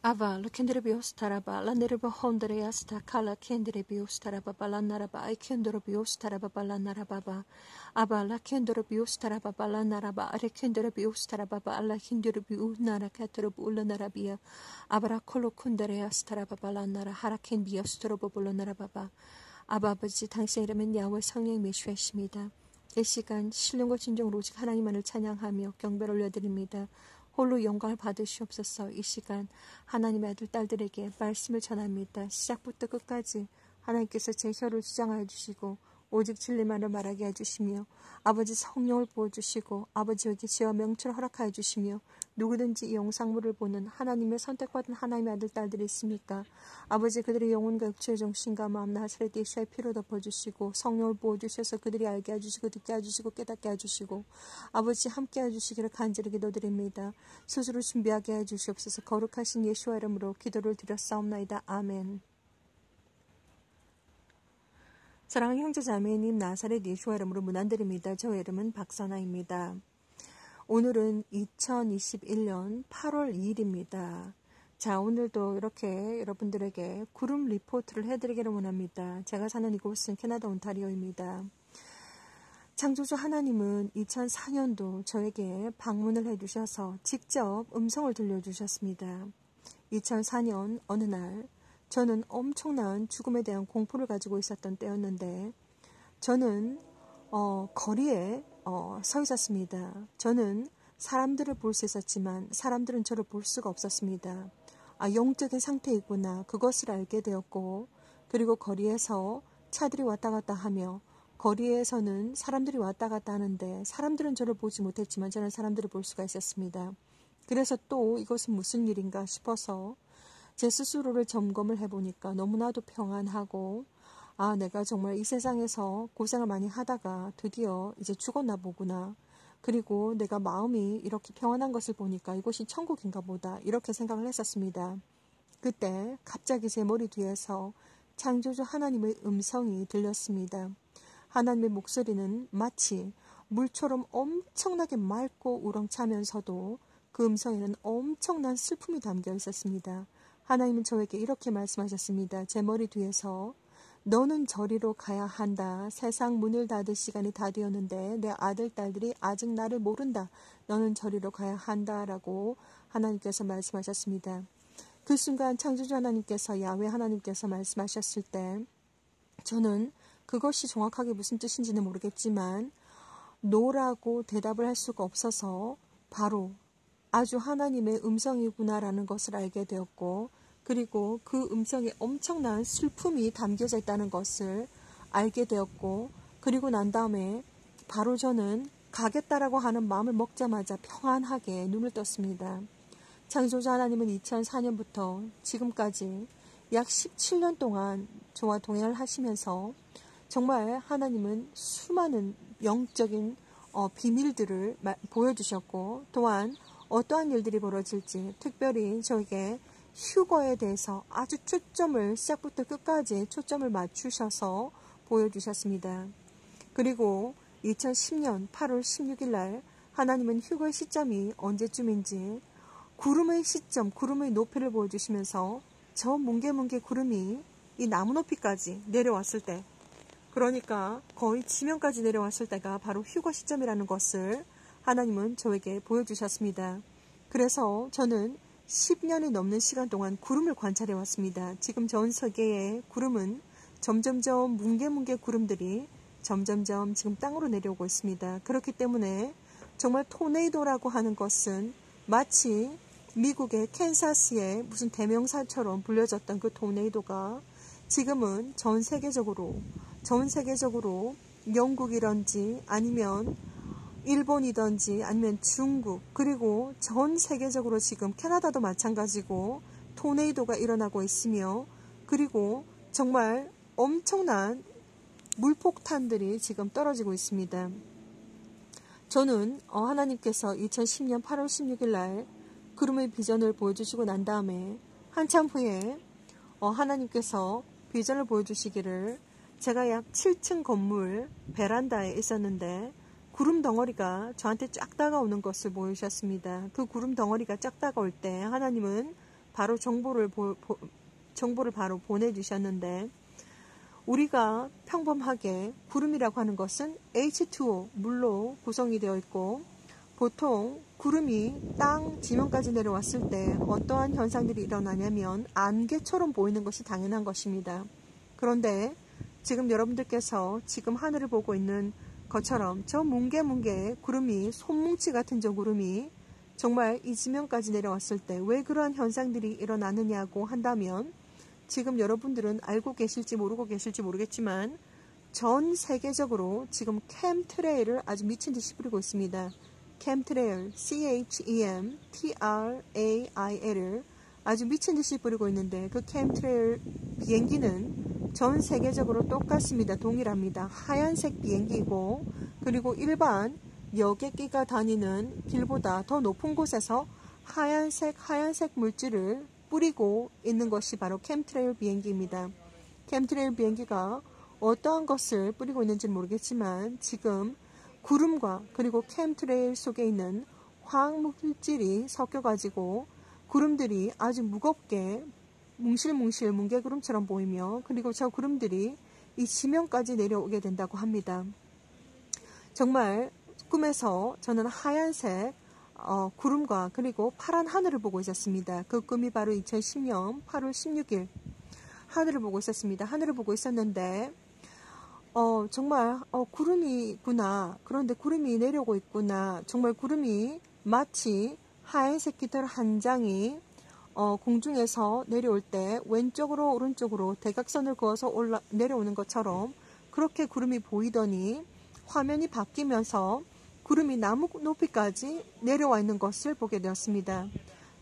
Ava, la kendrebiostaraba, la nerebahondreasta, kala kendrebiostaraba, balanaraba, I kendrebiostaraba, balanarababa. Aba, la kendrebiostaraba, balanaraba, are kendrebiostaraba, alla kendrebiunara, katerabullanarabia. Abra kolokundreastaraba, balanara, haraken biostrobo, bullanarababa. 아바 아버지 당신의 이름은 야훼 성령 메시아이십니다. 이 시간 신령과 진정으로 오직 하나님만을 찬양하며 경배를 올려드립니다. 홀로 영광을 받으시옵소서. 이 시간 하나님의 아들 딸들에게 말씀을 전합니다. 시작부터 끝까지 하나님께서 제 혀를 주장하여 주시고 오직 진리만을 말하게 해주시며 아버지 성령을 부어주시고 아버지에게 지혜와 명철을 허락하여 주시며 누구든지 이 영상물을 보는 하나님의 선택받은 하나님의 아들 딸들이 있습니까? 아버지 그들의 영혼과 육체의 정신과 마음 나사렛 예수의 피로 덮어주시고 성령을 부어주셔서 그들이 알게 해주시고 듣게 해주시고 깨닫게 해주시고 아버지 함께 해주시기를 간절히 기도드립니다. 스스로 준비하게 해주시옵소서. 거룩하신 예수와 이름으로 기도를 드렸사옵나이다. 아멘. 사랑하는 형제자매님, 나사렛 예수와 이름으로 문안드립니다. 저 이름은 박선아입니다. 오늘은 2021년 8월 2일입니다. 자, 오늘도 이렇게 여러분들에게 구름 리포트를 해드리기를 원합니다. 제가 사는 이곳은 캐나다 온타리오입니다. 창조주 하나님은 2004년도 저에게 방문을 해주셔서 직접 음성을 들려주셨습니다. 2004년 어느 날 저는 엄청난 죽음에 대한 공포를 가지고 있었던 때였는데 저는 거리에 서 있었습니다. 저는 사람들을 볼 수 있었지만 사람들은 저를 볼 수가 없었습니다. 영적인 상태이구나 그것을 알게 되었고 그리고 거리에서 차들이 왔다 갔다 하며 거리에서는 사람들이 왔다 갔다 하는데 사람들은 저를 보지 못했지만 저는 사람들을 볼 수가 있었습니다. 그래서 또 이것은 무슨 일인가 싶어서 제 스스로를 점검을 해보니까 너무나도 평안하고 내가 정말 이 세상에서 고생을 많이 하다가 드디어 이제 죽었나 보구나. 그리고 내가 마음이 이렇게 평안한 것을 보니까 이곳이 천국인가 보다 이렇게 생각을 했었습니다. 그때 갑자기 제 머리 뒤에서 창조주 하나님의 음성이 들렸습니다. 하나님의 목소리는 마치 물처럼 엄청나게 맑고 우렁차면서도 그 음성에는 엄청난 슬픔이 담겨 있었습니다. 하나님은 저에게 이렇게 말씀하셨습니다. 제 머리 뒤에서 너는 저리로 가야 한다. 세상 문을 닫을 시간이 다 되었는데 내 아들 딸들이 아직 나를 모른다. 너는 저리로 가야 한다. 라고 하나님께서 말씀하셨습니다. 그 순간 창조주 하나님께서 야훼 하나님께서 말씀하셨을 때 저는 그것이 정확하게 무슨 뜻인지는 모르겠지만 노라고 대답을 할 수가 없어서 바로 아주 하나님의 음성이구나라는 것을 알게 되었고 그리고 그 음성에 엄청난 슬픔이 담겨져 있다는 것을 알게 되었고 그리고 난 다음에 바로 저는 가겠다라고 하는 마음을 먹자마자 평안하게 눈을 떴습니다. 창조주 하나님은 2004년부터 지금까지 약 17년 동안 저와 동행을 하시면서 정말 하나님은 수많은 영적인 비밀들을 보여주셨고 또한 어떠한 일들이 벌어질지 특별히 저에게 휴거에 대해서 아주 시작부터 끝까지 초점을 맞추셔서 보여주셨습니다. 그리고 2010년 8월 16일 날 하나님은 휴거의 시점이 언제쯤인지 구름의 시점, 구름의 높이를 보여주시면서 저 뭉게뭉게 구름이 이 나무 높이까지 내려왔을 때 그러니까 거의 지면까지 내려왔을 때가 바로 휴거 시점이라는 것을 하나님은 저에게 보여주셨습니다. 그래서 저는 10년이 넘는 시간 동안 구름을 관찰해 왔습니다. 지금 전 세계의 구름은 점점점 뭉게뭉게 구름들이 점점점 지금 땅으로 내려오고 있습니다. 그렇기 때문에 정말 토네이도라고 하는 것은 마치 미국의 캔사스의 무슨 대명사처럼 불려졌던 그 토네이도가 지금은 전 세계적으로 영국이든지 아니면 일본이든지 아니면 중국 그리고 전 세계적으로 지금 캐나다도 마찬가지고 토네이도가 일어나고 있으며 그리고 정말 엄청난 물폭탄들이 지금 떨어지고 있습니다. 저는 하나님께서 2010년 8월 16일 날 구름의 비전을 보여주시고 난 다음에 한참 후에 하나님께서 비전을 보여주시기를 제가 약 7층 건물 베란다에 있었는데 구름 덩어리가 저한테 쫙 다가오는 것을 보여주셨습니다. 그 구름 덩어리가 쫙 다가올 때 하나님은 바로 정보를 바로 보내주셨는데, 우리가 평범하게 구름이라고 하는 것은 H2O 물로 구성이 되어 있고, 보통 구름이 땅 지면까지 내려왔을 때 어떠한 현상들이 일어나냐면 안개처럼 보이는 것이 당연한 것입니다. 그런데 지금 여러분들께서 지금 하늘을 보고 있는 것처럼 저 뭉게뭉게 구름이, 손뭉치 같은 저 구름이 정말 이 지면까지 내려왔을 때 왜 그러한 현상들이 일어나느냐고 한다면, 지금 여러분들은 알고 계실지 모르고 계실지 모르겠지만 전 세계적으로 지금 캠트레일을 아주 미친 듯이 뿌리고 있습니다. 캠트레일, CHEMTRAIL을 아주 미친 듯이 뿌리고 있는데, 그 캠트레일 비행기는 전 세계적으로 똑같습니다. 동일합니다. 하얀색 비행기이고, 그리고 일반 여객기가 다니는 길보다 더 높은 곳에서 하얀색 물질을 뿌리고 있는 것이 바로 캠트레일 비행기입니다. 캠트레일 비행기가 어떠한 것을 뿌리고 있는지는 모르겠지만 지금 구름과 그리고 캠트레일 속에 있는 화학물질이 섞여가지고 구름들이 아주 무겁게 뭉실뭉실 뭉게구름처럼 보이며, 그리고 저 구름들이 이 지면까지 내려오게 된다고 합니다. 정말 꿈에서 저는 하얀색 구름과 그리고 파란 하늘을 보고 있었습니다. 그 꿈이 바로 2010년 8월 16일 하늘을 보고 있었습니다. 하늘을 보고 있었는데 정말 구름이구나. 그런데 구름이 내려오고 있구나. 정말 구름이 마치 하얀색 깃털 한 장이 공중에서 내려올 때 왼쪽으로 오른쪽으로 대각선을 그어서 내려오는 것처럼 그렇게 구름이 보이더니 화면이 바뀌면서 구름이 나무 높이까지 내려와 있는 것을 보게 되었습니다.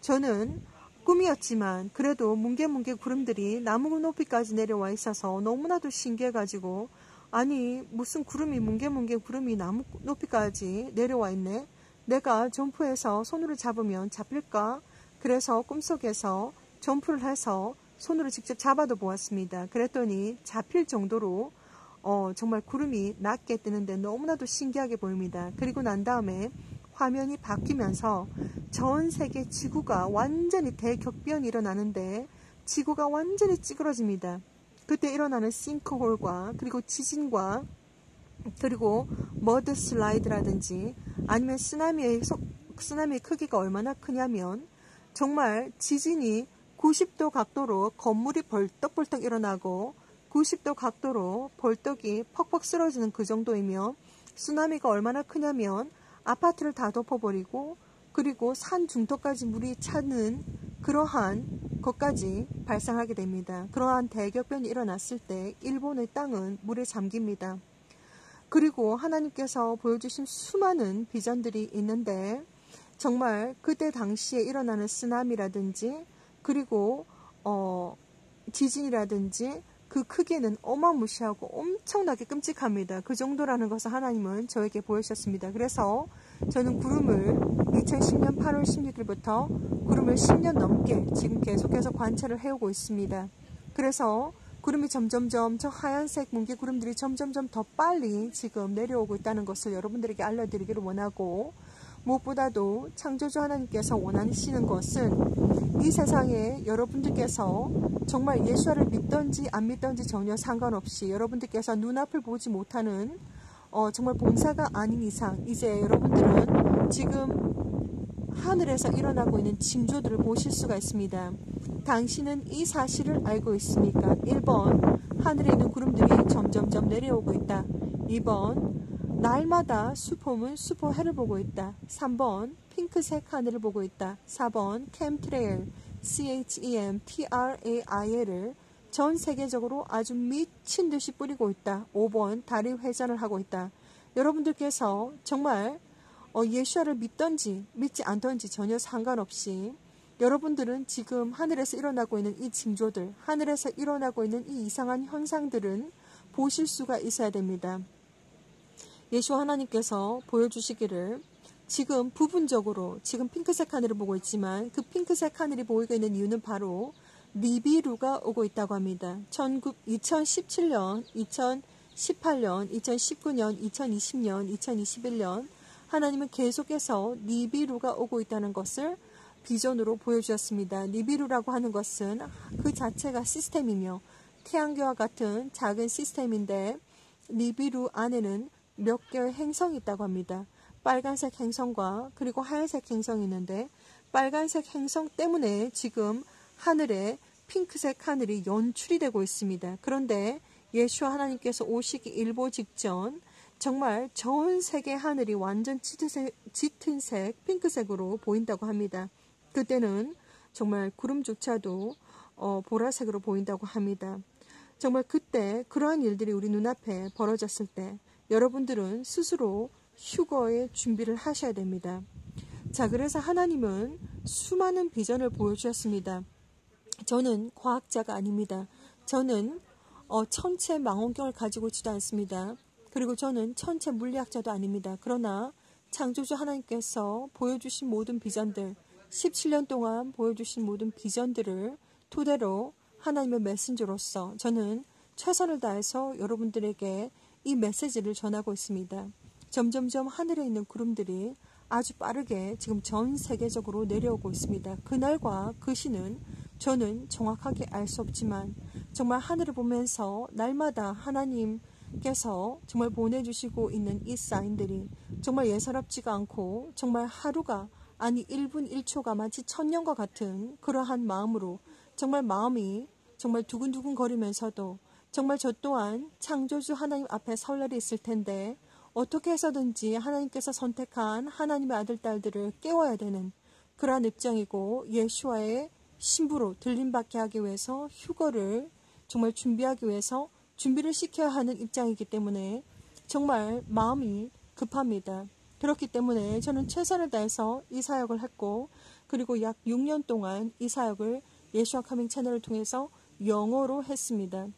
저는 꿈이었지만 그래도 뭉게뭉게 구름들이 나무 높이까지 내려와 있어서 너무나도 신기해가지고, 아니 무슨 구름이 뭉게뭉게 구름이 나무 높이까지 내려와 있네. 내가 점프해서 손으로 잡으면 잡힐까? 그래서 꿈속에서 점프를 해서 손으로 직접 잡아도 보았습니다. 그랬더니 잡힐 정도로 정말 구름이 낮게 뜨는데 너무나도 신기하게 보입니다. 그리고 난 다음에 화면이 바뀌면서 전 세계 지구가 완전히 대격변이 일어나는데 지구가 완전히 찌그러집니다. 그때 일어나는 싱크홀과 그리고 지진과 그리고 머드 슬라이드라든지 아니면 쓰나미의 크기가 얼마나 크냐면 정말 지진이 90도 각도로 건물이 벌떡벌떡 일어나고 90도 각도로 벌떡이 퍽퍽 쓰러지는 그 정도이며, 쓰나미가 얼마나 크냐면 아파트를 다 덮어버리고 그리고 산 중턱까지 물이 차는 그러한 것까지 발생하게 됩니다. 그러한 대격변이 일어났을 때 일본의 땅은 물에 잠깁니다. 그리고 하나님께서 보여주신 수많은 비전들이 있는데 정말 그때 당시에 일어나는 쓰나미라든지 그리고 지진이라든지 그 크기는 어마무시하고 엄청나게 끔찍합니다. 그 정도라는 것을 하나님은 저에게 보여주셨습니다. 그래서 저는 구름을 2010년 8월 16일부터 구름을 10년 넘게 지금 계속해서 관찰을 해오고 있습니다. 그래서 구름이 점점점 저 하얀색 뭉게 구름들이 점점점 더 빨리 지금 내려오고 있다는 것을 여러분들에게 알려드리기를 원하고, 무엇보다도 창조주 하나님께서 원하시는 것은 이 세상에 여러분들께서 정말 예수를 믿던지 안 믿던지 전혀 상관없이 여러분들께서 눈앞을 보지 못하는 정말 봉사가 아닌 이상 이제 여러분들은 지금 하늘에서 일어나고 있는 징조들을 보실 수가 있습니다. 당신은 이 사실을 알고 있습니까? 1번, 하늘에 있는 구름들이 점점점 내려오고 있다. 2번, 날마다 수포문 수포해를 보고 있다. 3번, 핑크색 하늘을 보고 있다. 4번, 캠트레일 CHEMTRAIL을 전 세계적으로 아주 미친 듯이 뿌리고 있다. 5번, 다리 회전을 하고 있다. 여러분들께서 정말 예수를 믿던지 믿지 않던지 전혀 상관없이 여러분들은 지금 하늘에서 일어나고 있는 이 징조들, 하늘에서 일어나고 있는 이 이상한 현상들은 보실 수가 있어야 됩니다. 예수 하나님께서 보여주시기를 지금 부분적으로 지금 핑크색 하늘을 보고 있지만 그 핑크색 하늘이 보이고 있는 이유는 바로 니비루가 오고 있다고 합니다. 2017년, 2018년, 2019년, 2020년, 2021년 하나님은 계속해서 니비루가 오고 있다는 것을 비전으로 보여주셨습니다. 니비루라고 하는 것은 그 자체가 시스템이며 태양계와 같은 작은 시스템인데 니비루 안에는 몇 개의 행성이 있다고 합니다. 빨간색 행성과 그리고 하얀색 행성이 있는데 빨간색 행성 때문에 지금 하늘에 핑크색 하늘이 연출이 되고 있습니다. 그런데 예수와 하나님께서 오시기 일보 직전 정말 전 세계 하늘이 완전 짙은 색, 핑크색으로 보인다고 합니다. 그때는 정말 구름조차도 보라색으로 보인다고 합니다. 정말 그때 그러한 일들이 우리 눈앞에 벌어졌을 때 여러분들은 스스로 휴거의 준비를 하셔야 됩니다. 자, 그래서 하나님은 수많은 비전을 보여주셨습니다. 저는 과학자가 아닙니다. 저는 천체 망원경을 가지고 있지도 않습니다. 그리고 저는 천체 물리학자도 아닙니다. 그러나 창조주 하나님께서 보여주신 모든 비전들, 17년 동안 보여주신 모든 비전들을 토대로 하나님의 메신저로서 저는 최선을 다해서 여러분들에게 이 메시지를 전하고 있습니다. 점점점 하늘에 있는 구름들이 아주 빠르게 지금 전 세계적으로 내려오고 있습니다. 그날과 그 시는 저는 정확하게 알 수 없지만 정말 하늘을 보면서 날마다 하나님께서 정말 보내주시고 있는 이 사인들이 정말 예사롭지가 않고 정말 하루가 아니 1분 1초가 마치 1000년과 같은 그러한 마음으로 정말 마음이 정말 두근두근 거리면서도 정말 저 또한 창조주 하나님 앞에 설 날이 있을 텐데 어떻게 해서든지 하나님께서 선택한 하나님의 아들, 딸들을 깨워야 되는 그러한 입장이고 예수와의 신부로 들림받게 하기 위해서 휴거를 정말 준비하기 위해서 준비를 시켜야 하는 입장이기 때문에 정말 마음이 급합니다. 그렇기 때문에 저는 최선을 다해서 이 사역을 했고 그리고 약 6년 동안 이 사역을 예수와 카밍 채널을 통해서 영어로 했습니다.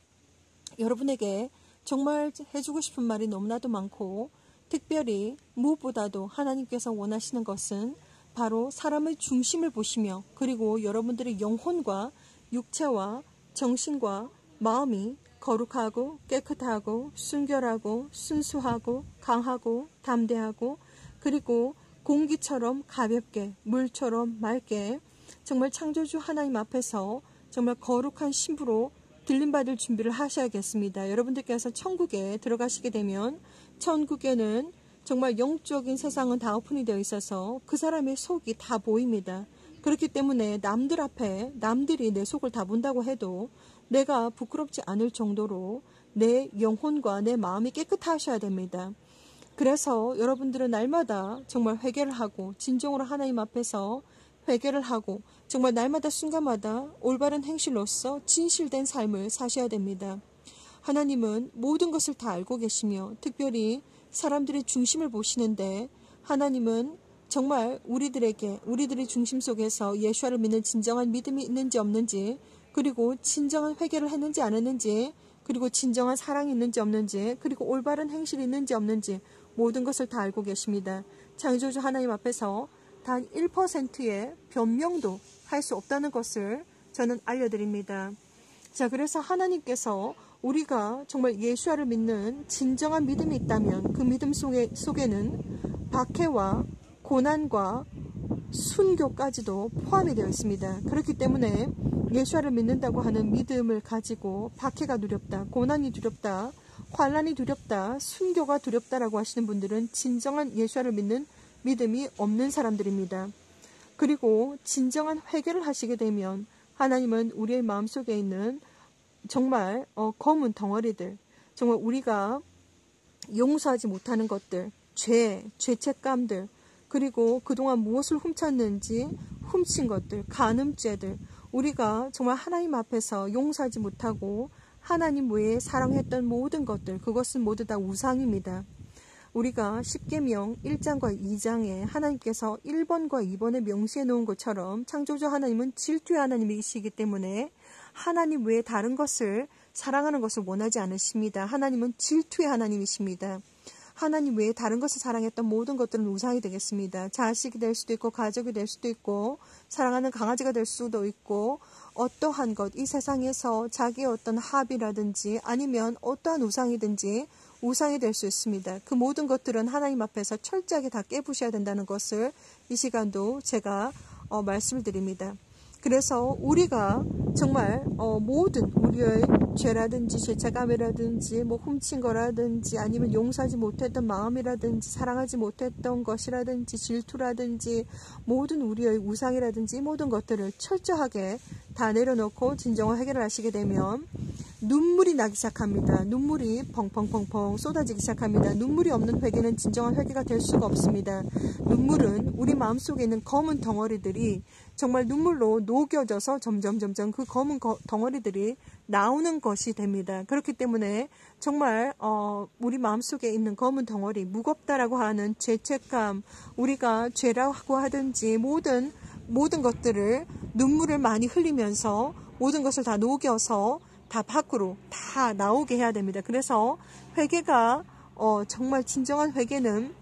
여러분에게 정말 해주고 싶은 말이 너무나도 많고 특별히 무엇보다도 하나님께서 원하시는 것은 바로 사람의 중심을 보시며 그리고 여러분들의 영혼과 육체와 정신과 마음이 거룩하고 깨끗하고 순결하고 순수하고 강하고 담대하고 그리고 공기처럼 가볍게 물처럼 맑게 정말 창조주 하나님 앞에서 정말 거룩한 신부로 들림받을 준비를 하셔야겠습니다. 여러분들께서 천국에 들어가시게 되면 천국에는 정말 영적인 세상은 다 오픈이 되어 있어서 그 사람의 속이 다 보입니다. 그렇기 때문에 남들 앞에 남들이 내 속을 다 본다고 해도 내가 부끄럽지 않을 정도로 내 영혼과 내 마음이 깨끗하셔야 됩니다. 그래서 여러분들은 날마다 정말 회개를 하고 진정으로 하나님 앞에서 회개를 하고 정말 날마다 순간마다 올바른 행실로서 진실된 삶을 사셔야 됩니다. 하나님은 모든 것을 다 알고 계시며 특별히 사람들의 중심을 보시는데 하나님은 정말 우리들의 중심 속에서 예수를 믿는 진정한 믿음이 있는지 없는지 그리고 진정한 회개를 했는지 안 했는지 그리고 진정한 사랑이 있는지 없는지 그리고 올바른 행실이 있는지 없는지 모든 것을 다 알고 계십니다. 창조주 하나님 앞에서 단 1%의 변명도 할 수 없다는 것을 저는 알려드립니다. 자, 그래서 하나님께서 우리가 정말 예수를 믿는 진정한 믿음이 있다면 그 믿음 속에는 박해와 고난과 순교까지도 포함이 되어 있습니다. 그렇기 때문에 예수를 믿는다고 하는 믿음을 가지고 박해가 두렵다, 고난이 두렵다, 환난이 두렵다, 순교가 두렵다라고 하시는 분들은 진정한 예수를 믿는 믿음이 없는 사람들입니다. 그리고 진정한 회개를 하시게 되면 하나님은 우리의 마음속에 있는 정말 검은 덩어리들, 정말 우리가 용서하지 못하는 것들, 죄책감들, 그리고 그동안 무엇을 훔쳤는지 훔친 것들, 간음죄들, 우리가 정말 하나님 앞에서 용서하지 못하고 하나님 외에 사랑했던 모든 것들, 그것은 모두 다 우상입니다. 우리가 십계명 1장과 2장에 하나님께서 1번과 2번에 명시해 놓은 것처럼 창조주 하나님은 질투의 하나님이시기 때문에 하나님 외에 다른 것을 사랑하는 것을 원하지 않으십니다. 하나님은 질투의 하나님이십니다. 하나님 외에 다른 것을 사랑했던 모든 것들은 우상이 되겠습니다. 자식이 될 수도 있고 가족이 될 수도 있고 사랑하는 강아지가 될 수도 있고 어떠한 것, 이 세상에서 자기의 어떤 합이라든지 아니면 어떠한 우상이든지 우상이 될 수 있습니다. 그 모든 것들은 하나님 앞에서 철저하게 다 깨부셔야 된다는 것을 이 시간도 제가 말씀을 드립니다. 그래서 우리가 정말 모든 우리의 죄라든지 죄책감이라든지 훔친 거라든지 아니면 용서하지 못했던 마음이라든지 사랑하지 못했던 것이라든지 질투라든지 모든 우리의 우상이라든지 모든 것들을 철저하게 다 내려놓고 진정한 해결을 하시게 되면 눈물이 나기 시작합니다. 눈물이 펑펑펑펑 쏟아지기 시작합니다. 눈물이 없는 회개는 진정한 회개가 될 수가 없습니다. 눈물은 우리 마음속에 있는 검은 덩어리들이 정말 눈물로 녹여져서 점점 그 검은 덩어리들이 나오는 것이 됩니다. 그렇기 때문에 정말 우리 마음속에 있는 검은 덩어리, 무겁다라고 하는 죄책감, 우리가 죄라고 하든지 모든 것들을 눈물을 많이 흘리면서 모든 것을 다 녹여서 다 밖으로 다 나오게 해야 됩니다. 그래서 회개가 정말 진정한 회개는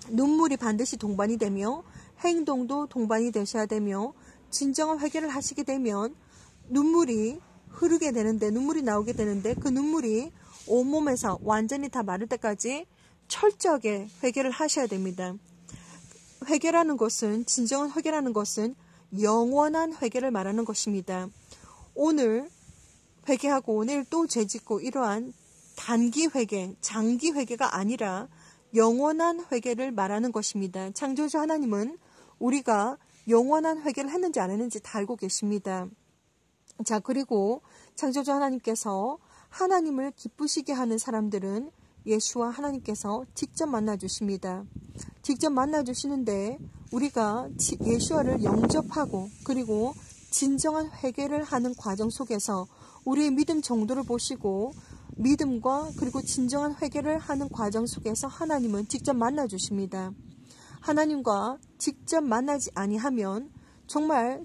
눈물이 반드시 동반이 되며 행동도 동반이 되셔야 되며 진정한 회개를 하시게 되면 눈물이 흐르게 되는데 눈물이 나오게 되는데 그 눈물이 온몸에서 완전히 다 마를 때까지 철저하게 회개를 하셔야 됩니다. 회개라는 것은 진정한 회개라는 것은 영원한 회개를 말하는 것입니다. 오늘 회개하고 내일 또 죄짓고 이러한 단기 회개, 장기 회개가 아니라 영원한 회개를 말하는 것입니다. 창조주 하나님은 우리가 영원한 회개를 했는지 안 했는지 다 알고 계십니다. 자, 그리고 창조주 하나님께서 하나님을 기쁘시게 하는 사람들은 예수와 하나님께서 직접 만나주십니다. 직접 만나주시는데 우리가 예수와를 영접하고 그리고 진정한 회개를 하는 과정 속에서 우리의 믿음 정도를 보시고 믿음과 그리고 진정한 회개를 하는 과정 속에서 하나님은 직접 만나주십니다. 하나님과 직접 만나지 아니하면 정말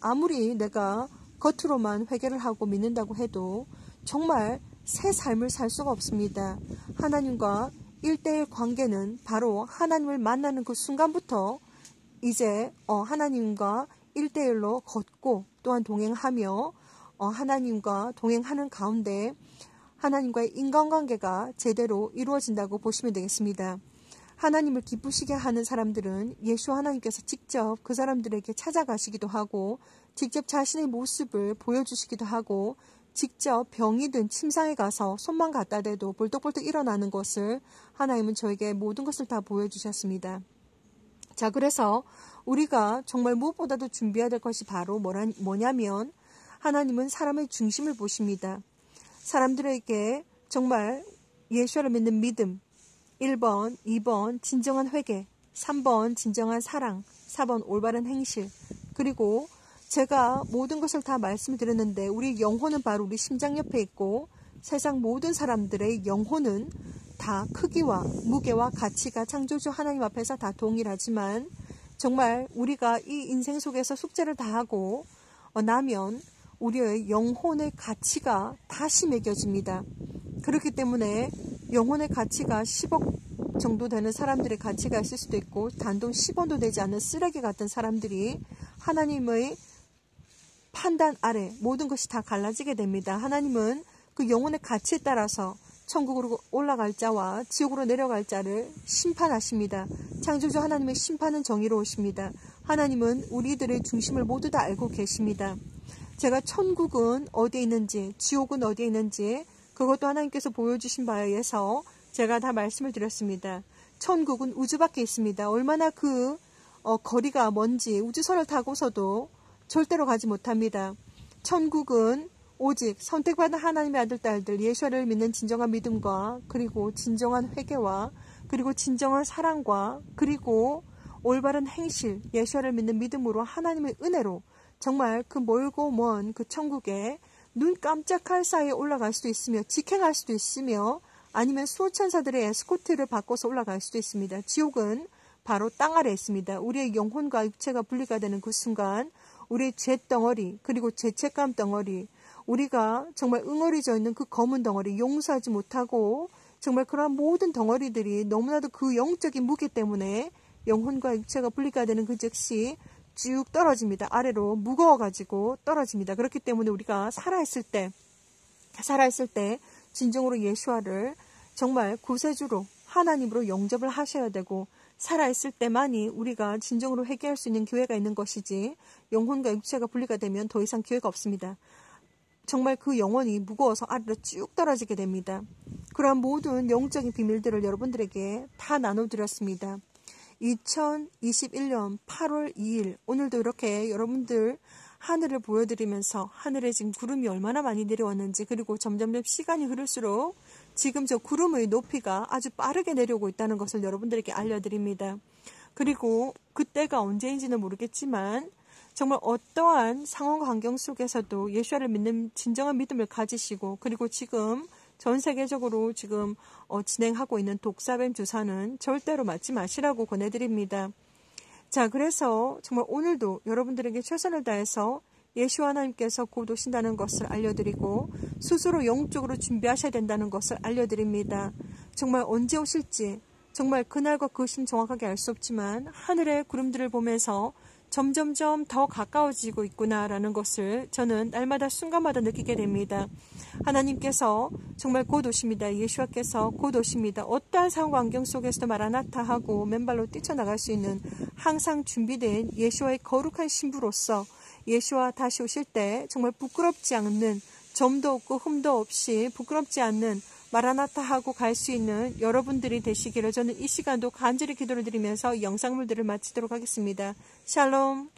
아무리 내가 겉으로만 회개를 하고 믿는다고 해도 정말 새 삶을 살 수가 없습니다. 하나님과 1대1 관계는 바로 하나님을 만나는 그 순간부터 이제 하나님과 1대1로 걷고 또한 동행하며 하나님과 동행하는 가운데 하나님과의 인간관계가 제대로 이루어진다고 보시면 되겠습니다. 하나님을 기쁘시게 하는 사람들은 예수 하나님께서 직접 그 사람들에게 찾아가시기도 하고 직접 자신의 모습을 보여주시기도 하고 직접 병이 든 침상에 가서 손만 갖다 대도 벌떡벌떡 일어나는 것을 하나님은 저에게 모든 것을 다 보여주셨습니다. 자, 그래서 우리가 정말 무엇보다도 준비해야 될 것이 바로 뭐냐면 하나님은 사람의 중심을 보십니다. 사람들에게 정말 예수를 믿는 믿음 1번, 2번 진정한 회개, 3번 진정한 사랑, 4번 올바른 행실, 그리고 제가 모든 것을 다 말씀을 드렸는데 우리 영혼은 바로 우리 심장 옆에 있고 세상 모든 사람들의 영혼은 다 크기와 무게와 가치가 창조주 하나님 앞에서 다 동일하지만 정말 우리가 이 인생 속에서 숙제를 다 하고 나면 우리의 영혼의 가치가 다시 매겨집니다. 그렇기 때문에 영혼의 가치가 10억 정도 되는 사람들의 가치가 있을 수도 있고 단돈 10원도 되지 않는 쓰레기 같은 사람들이 하나님의 판단 아래 모든 것이 다 갈라지게 됩니다. 하나님은 그 영혼의 가치에 따라서 천국으로 올라갈 자와 지옥으로 내려갈 자를 심판하십니다. 창조주 하나님의 심판은 정의로우십니다. 하나님은 우리들의 중심을 모두 다 알고 계십니다. 제가 천국은 어디에 있는지 지옥은 어디에 있는지 그것도 하나님께서 보여주신 바에 의해서 제가 다 말씀을 드렸습니다. 천국은 우주 밖에 있습니다. 얼마나 그 거리가 먼지 우주선을 타고서도 절대로 가지 못합니다. 천국은 오직 선택받은 하나님의 아들 딸들 예수를 믿는 진정한 믿음과 그리고 진정한 회개와 그리고 진정한 사랑과 그리고 올바른 행실 예수를 믿는 믿음으로 하나님의 은혜로 정말 그 멀고 먼 그 천국에 눈 깜짝할 사이에 올라갈 수도 있으며 직행할 수도 있으며 아니면 수호천사들의 에스코트를 바꿔서 올라갈 수도 있습니다. 지옥은 바로 땅 아래에 있습니다. 우리의 영혼과 육체가 분리가 되는 그 순간 우리의 죄덩어리 그리고 죄책감 덩어리 우리가 정말 응어리져 있는 그 검은 덩어리 용서하지 못하고 정말 그러한 모든 덩어리들이 너무나도 그 영적인 무게 때문에 영혼과 육체가 분리가 되는 그 즉시 쭉 떨어집니다. 아래로 무거워가지고 떨어집니다. 그렇기 때문에 우리가 살아있을 때 진정으로 예수와를 정말 구세주로 하나님으로 영접을 하셔야 되고 살아있을 때만이 우리가 진정으로 회개할 수 있는 기회가 있는 것이지 영혼과 육체가 분리가 되면 더 이상 기회가 없습니다. 정말 그 영혼이 무거워서 아래로 쭉 떨어지게 됩니다. 그러한 모든 영적인 비밀들을 여러분들에게 다 나눠드렸습니다. 2021년 8월 2일 오늘도 이렇게 여러분들 하늘을 보여드리면서 하늘에 지금 구름이 얼마나 많이 내려왔는지, 그리고 점점 시간이 흐를수록 지금 저 구름의 높이가 아주 빠르게 내려오고 있다는 것을 여러분들에게 알려드립니다. 그리고 그때가 언제인지는 모르겠지만 정말 어떠한 상황과 환경 속에서도 예수와를 믿는 진정한 믿음을 가지시고, 그리고 지금 전 세계적으로 지금 진행하고 있는 독사뱀 주사는 절대로 맞지 마시라고 권해드립니다. 자, 그래서 정말 오늘도 여러분들에게 최선을 다해서 예수 하나님께서 곧 오신다는 것을 알려드리고 스스로 영적으로 준비하셔야 된다는 것을 알려드립니다. 정말 언제 오실지 정말 그날과 그 심 정확하게 알 수 없지만 하늘의 구름들을 보면서 점점점 더 가까워지고 있구나라는 것을 저는 날마다 순간마다 느끼게 됩니다. 하나님께서 정말 곧 오십니다. 예수와께서 곧 오십니다. 어떠한 상황 환경 속에서도 마라나타 하고 맨발로 뛰쳐나갈 수 있는 항상 준비된 예수와의 거룩한 신부로서 예수와 다시 오실 때 정말 부끄럽지 않는, 점도 없고 흠도 없이 부끄럽지 않는 마라나타 하고 갈 수 있는 여러분들이 되시기를 저는 이 시간도 간절히 기도를 드리면서 영상물들을 마치도록 하겠습니다. 샬롬.